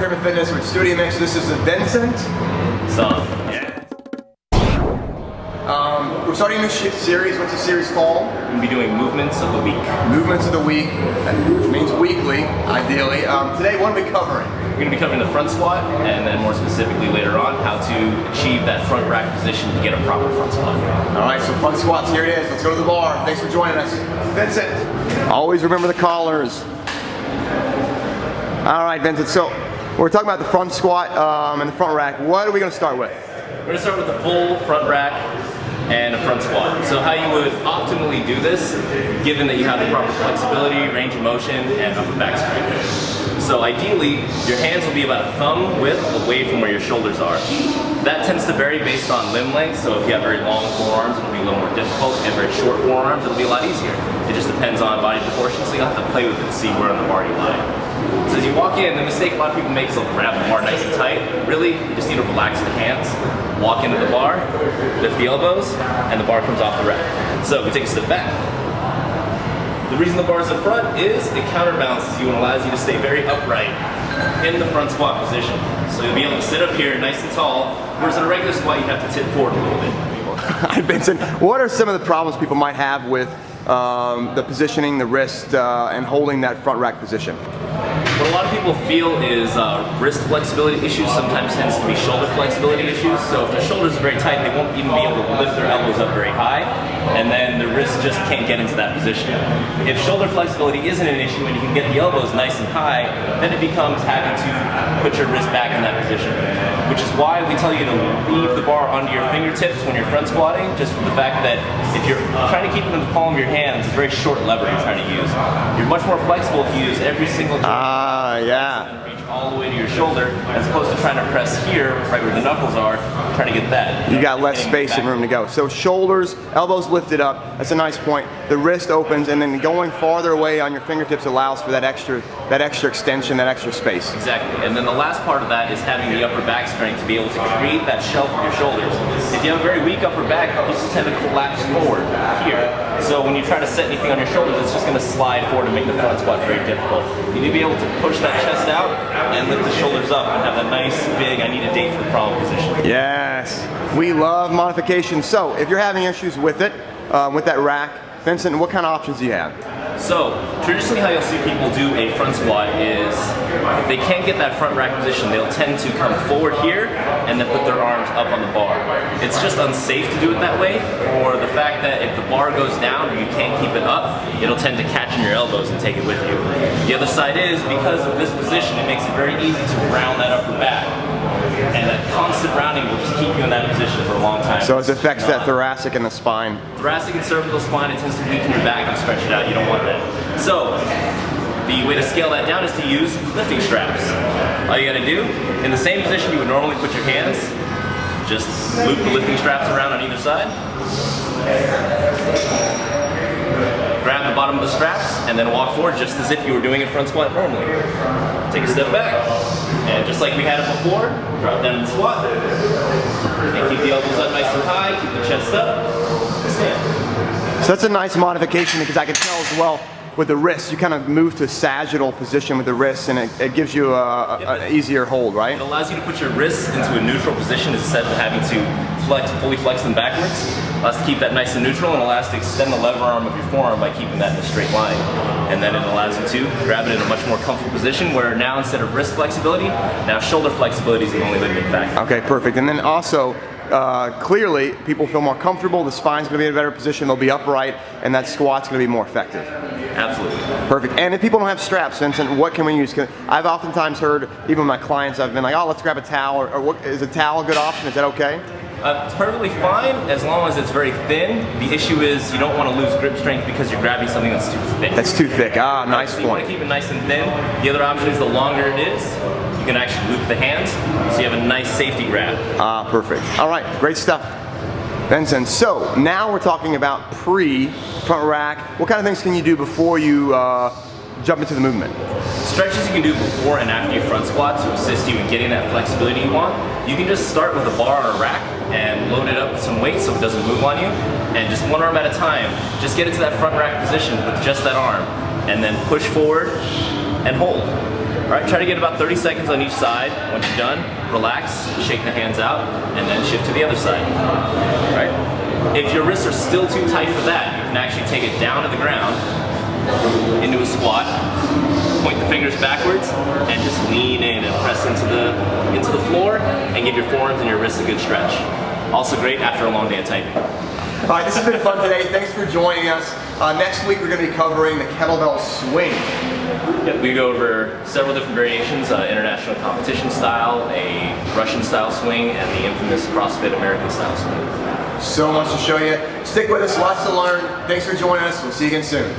Pearman Fitness with Studio Mix. This is Vincent. So, yeah. We're starting a new series. What's the series called? We're going to be doing movements of the week. Movements of the week, which means weekly, ideally. Today, what are we covering? We're going to be covering the front squat, and then more specifically later on, how to achieve that front rack position to get a proper front squat. All right, so front squats, here it is. Let's go to the bar. Thanks for joining us. Vincent. Always remember the callers. All right, Vincent, so we're talking about the front squat and the front rack. What are we going to start with? We're going to start with the full front rack and a front squat. So how you would optimally do this, given that you have the proper flexibility, range of motion, and upper back strength. So ideally, your hands will be about a thumb width away from where your shoulders are. That tends to vary based on limb length, so if you have very long forearms, it'll be a little more difficult, and very short forearms, it'll be a lot easier. It just depends on body proportions, so you'll have to play with it to see where on the bar you lie. So as you walk in, the mistake a lot of people make is they'll grab the bar nice and tight. Really, you just need to relax the hands, walk into the bar, lift the elbows, and the bar comes off the rack. So if we take a step back, the reason the bar's in front is it counterbalances you and allows you to stay very upright in the front squat position. So you'll be able to sit up here nice and tall, whereas in a regular squat you have to tip forward a little bit. Hi, Vincent. What are some of the problems people might have with the positioning, the wrist, and holding that front rack position? What a lot of people feel is wrist flexibility issues sometimes tends to be shoulder flexibility issues. So if their shoulders are very tight, they won't even be able to lift their elbows up very high, and then the wrist just can't get into that position. If shoulder flexibility isn't an issue and you can get the elbows nice and high, then it becomes having to put your wrist back in that position. Which is why we tell you to leave the bar under your fingertips when you're front squatting, just for the fact that if you're trying to keep it in the palm of your hand, it's a very short lever you're trying to use. You're much more flexible if you use every single joint. Yeah. And reach all the way to your shoulder, as opposed to trying to press here, right where the knuckles are, trying to get that. You got less space and room to go. So shoulders, elbows lifted up, that's a nice point. The wrist opens, and then going farther away on your fingertips allows for that extra extension, that extra space. Exactly, and then the last part of that is having the upper back strength to be able to create that shelf of your shoulders. If you have a very weak upper back, people tend to collapse forward here. So when you try to set anything on your shoulders, it's just going to slide forward and make the front squat very difficult. You need to be able to push that chest out and lift the shoulders up and have that nice, big, I need a date for the problem position. Yes, we love modification. So if you're having issues with it, with that rack, Vincent, what kind of options do you have? So, traditionally how you'll see people do a front squat is, if they can't get that front rack position, they'll tend to come forward here and then put their arms up on the bar. It's just unsafe to do it that way, for the fact that if the bar goes down or you can't keep it up, it'll tend to catch in your elbows and take it with you. The other side is, because of this position, it makes it very easy to round that upper back. And that constant rounding will just keep you in that position for a long time. So it affects that thoracic and the spine. Thoracic and cervical spine, it tends to weaken your back and stretch it out. You don't want that. So the way to scale that down is to use lifting straps. All you gotta do, in the same position you would normally put your hands, just loop the lifting straps around on either side. Grab the bottom of the straps and then walk forward just as if you were doing a front squat normally. Take a step back, and just like we had it before, drop down in the squat, and keep the elbows up nice and high, keep the chest up, stand. So that's a nice modification, because I can tell as well with the wrists, you kind of move to a sagittal position with the wrists, and it gives you an easier hold, right? It allows you to put your wrists into a neutral position instead of having to fully flex them backwards. It allows to keep that nice and neutral, and allows to extend the lever arm of your forearm by keeping that in a straight line. And then it allows you to grab it in a much more comfortable position, where now instead of wrist flexibility, now shoulder flexibility is the only limiting factor. Okay, perfect. And then also, clearly, people feel more comfortable, the spine's going to be in a better position, they'll be upright, and that squat's going to be more effective. Absolutely. Perfect. And if people don't have straps, Vincent, what can we use? I've oftentimes heard, even with my clients, I've been like, oh, let's grab a towel, or what, is a towel a good option? Is that okay? It's perfectly fine as long as it's very thin. The issue is you don't want to lose grip strength because you're grabbing something that's too thick. That's too thick. Ah, nice point. You want to keep it nice and thin. The other option is the longer it is, you can actually loop the hands, so you have a nice safety grab. Ah, perfect. All right, great stuff, Vincent. So now we're talking about pre-front rack. What kind of things can you do before you jump into the movement? Stretches you can do before and after your front squat to assist you in getting that flexibility you want. You can just start with a bar or a rack and load it up with some weight so it doesn't move on you, and just one arm at a time, just get into that front rack position with just that arm, and then push forward and hold. Alright, try to get about 30 seconds on each side. Once you're done, relax, shake the hands out, and then shift to the other side. Alright? If your wrists are still too tight for that, you can actually take it down to the ground, into a squat, point the fingers backwards, and just lean in and press into the floor, and give your forearms and your wrists a good stretch. Also great after a long day of typing. All right, this has been fun today. Thanks for joining us. Next week we're going to be covering the kettlebell swing. Yep, we go over several different variations, international competition style, a Russian style swing, and the infamous CrossFit American style swing. So much to show you. Stick with us, lots to learn. Thanks for joining us. We'll see you again soon.